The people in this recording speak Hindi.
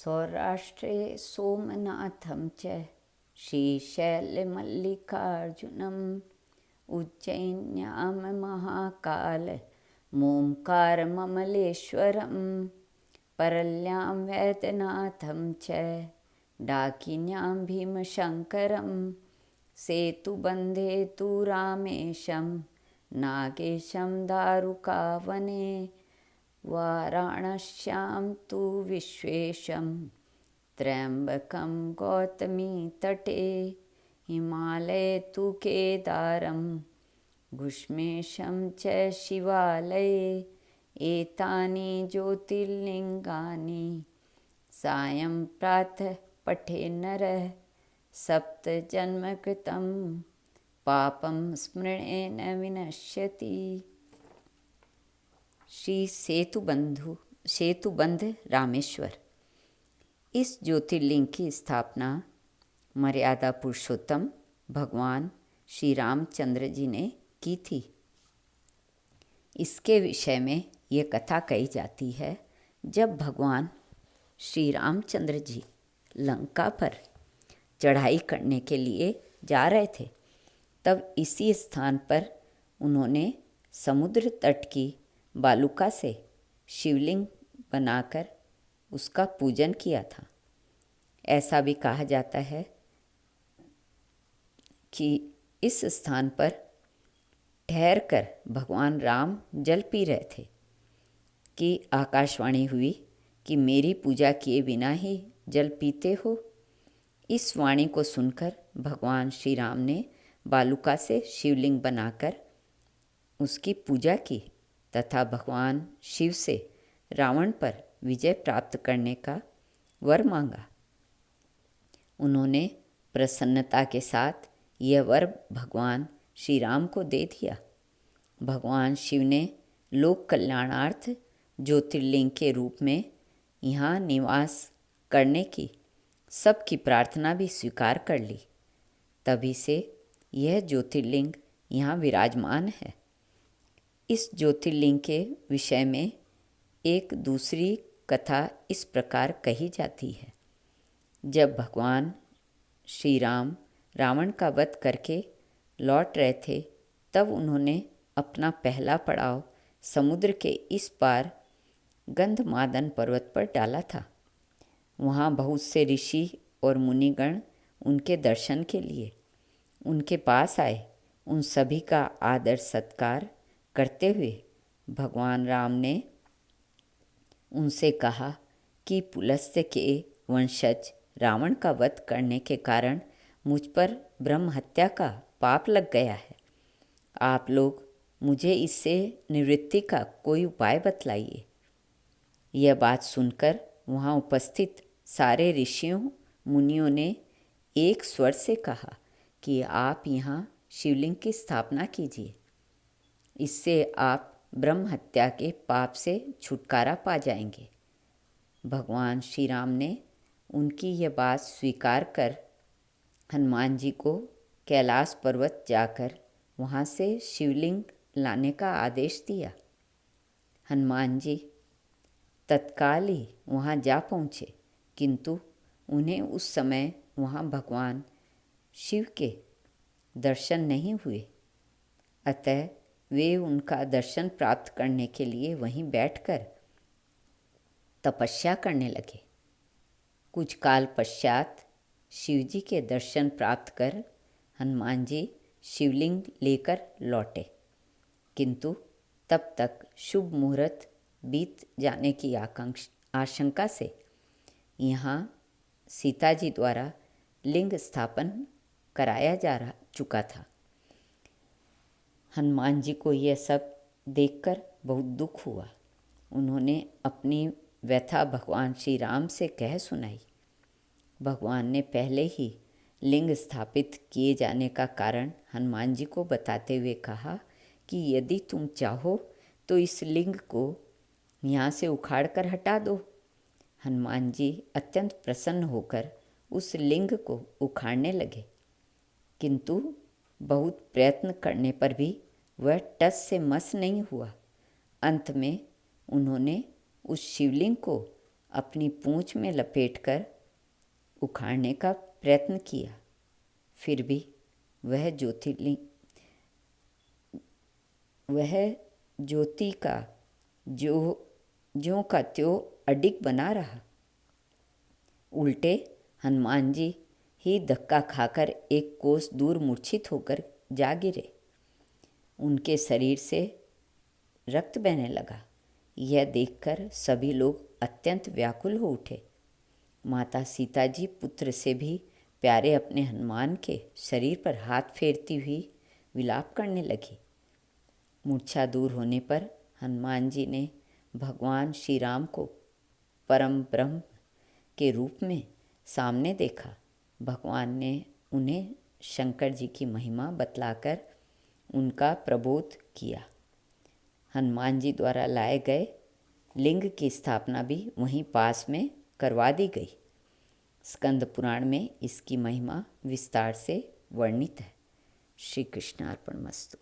सौराष्ट्रे सोमनाथं च श्रीशैलमल्लिकार्जुनम् उज्जैन्यां महाकालमोङ्कारममलेश्वरं परल्यां वैद्यनाथं च डाकिन्यां भीमशङ्करं सेतुबन्धे तु रामेशं नागेशं दारुकावने वाराणस्यां तु विश्वेशं त्र्यम्बकं गौतमीतटे हिमालये तु केदारं घुष्मेशं च शिवालये एतानि ज्योतिर्लिङ्गानि सायं प्रातः पठे नरः सप्तजन्मकृतं पापं स्मरणेन विनश्यति। श्री सेतुबंध रामेश्वर। इस ज्योतिर्लिंग की स्थापना मर्यादा पुरुषोत्तम भगवान श्री रामचंद्र जी ने की थी। इसके विषय में ये कथा कही जाती है, जब भगवान श्री रामचंद्र जी लंका पर चढ़ाई करने के लिए जा रहे थे, तब इसी स्थान पर उन्होंने समुद्र तट की बालुका से शिवलिंग बनाकर उसका पूजन किया था। ऐसा भी कहा जाता है कि इस स्थान पर ठहरकर भगवान राम जल पी रहे थे कि आकाशवाणी हुई कि मेरी पूजा किए बिना ही जल पीते हो। इस वाणी को सुनकर भगवान श्री राम ने बालुका से शिवलिंग बनाकर उसकी पूजा की तथा भगवान शिव से रावण पर विजय प्राप्त करने का वर मांगा। उन्होंने प्रसन्नता के साथ यह वर भगवान श्री राम को दे दिया। भगवान शिव ने लोक कल्याणार्थ ज्योतिर्लिंग के रूप में यहाँ निवास करने की सबकी प्रार्थना भी स्वीकार कर ली। तभी से यह ज्योतिर्लिंग यहाँ विराजमान है। इस ज्योतिर्लिंग के विषय में एक दूसरी कथा इस प्रकार कही जाती है। जब भगवान श्री राम रावण का वध करके लौट रहे थे, तब उन्होंने अपना पहला पड़ाव समुद्र के इस पार गंधमादन पर्वत पर डाला था। वहाँ बहुत से ऋषि और मुनिगण उनके दर्शन के लिए उनके पास आए। उन सभी का आदर सत्कार करते हुए भगवान राम ने उनसे कहा कि पुलस्त्य के वंशज रावण का वध करने के कारण मुझ पर ब्रह्म हत्या का पाप लग गया है। आप लोग मुझे इससे निवृत्ति का कोई उपाय बतलाइए। यह बात सुनकर वहाँ उपस्थित सारे ऋषियों मुनियों ने एक स्वर से कहा कि आप यहाँ शिवलिंग की स्थापना कीजिए। इससे आप ब्रह्म हत्या के पाप से छुटकारा पा जाएंगे। भगवान श्री राम ने उनकी यह बात स्वीकार कर हनुमान जी को कैलाश पर्वत जाकर वहाँ से शिवलिंग लाने का आदेश दिया। हनुमान जी तत्काल ही वहाँ जा पहुँचे, किंतु उन्हें उस समय वहाँ भगवान शिव के दर्शन नहीं हुए। अतः वे उनका दर्शन प्राप्त करने के लिए वहीं बैठकर तपस्या करने लगे। कुछ काल पश्चात शिवजी के दर्शन प्राप्त कर हनुमान जी शिवलिंग लेकर लौटे, किंतु तब तक शुभ मुहूर्त बीत जाने की आशंका से यहाँ सीता जी द्वारा लिंग स्थापन कराया चुका था। हनुमान जी को यह सब देखकर बहुत दुख हुआ। उन्होंने अपनी व्यथा भगवान श्री राम से कह सुनाई। भगवान ने पहले ही लिंग स्थापित किए जाने का कारण हनुमान जी को बताते हुए कहा कि यदि तुम चाहो तो इस लिंग को यहाँ से उखाड़ कर हटा दो। हनुमान जी अत्यंत प्रसन्न होकर उस लिंग को उखाड़ने लगे, किंतु बहुत प्रयत्न करने पर भी वह टस से मस नहीं हुआ। अंत में उन्होंने उस शिवलिंग को अपनी पूंछ में लपेटकर उखाड़ने का प्रयत्न किया। फिर भी वह ज्योति का ज्यों का त्यों अडिग बना रहा। उल्टे हनुमान जी ही धक्का खाकर एक कोस दूर मूर्छित होकर जा गिरे। उनके शरीर से रक्त बहने लगा। यह देखकर सभी लोग अत्यंत व्याकुल हो उठे। माता सीता जी पुत्र से भी प्यारे अपने हनुमान के शरीर पर हाथ फेरती हुई विलाप करने लगी। मूर्छा दूर होने पर हनुमान जी ने भगवान श्री राम को परम ब्रह्म के रूप में सामने देखा। भगवान ने उन्हें शंकर जी की महिमा बतलाकर उनका प्रबोध किया। हनुमान जी द्वारा लाए गए लिंग की स्थापना भी वहीं पास में करवा दी गई। स्कंद पुराण में इसकी महिमा विस्तार से वर्णित है। श्री कृष्णार्पणमस्तु।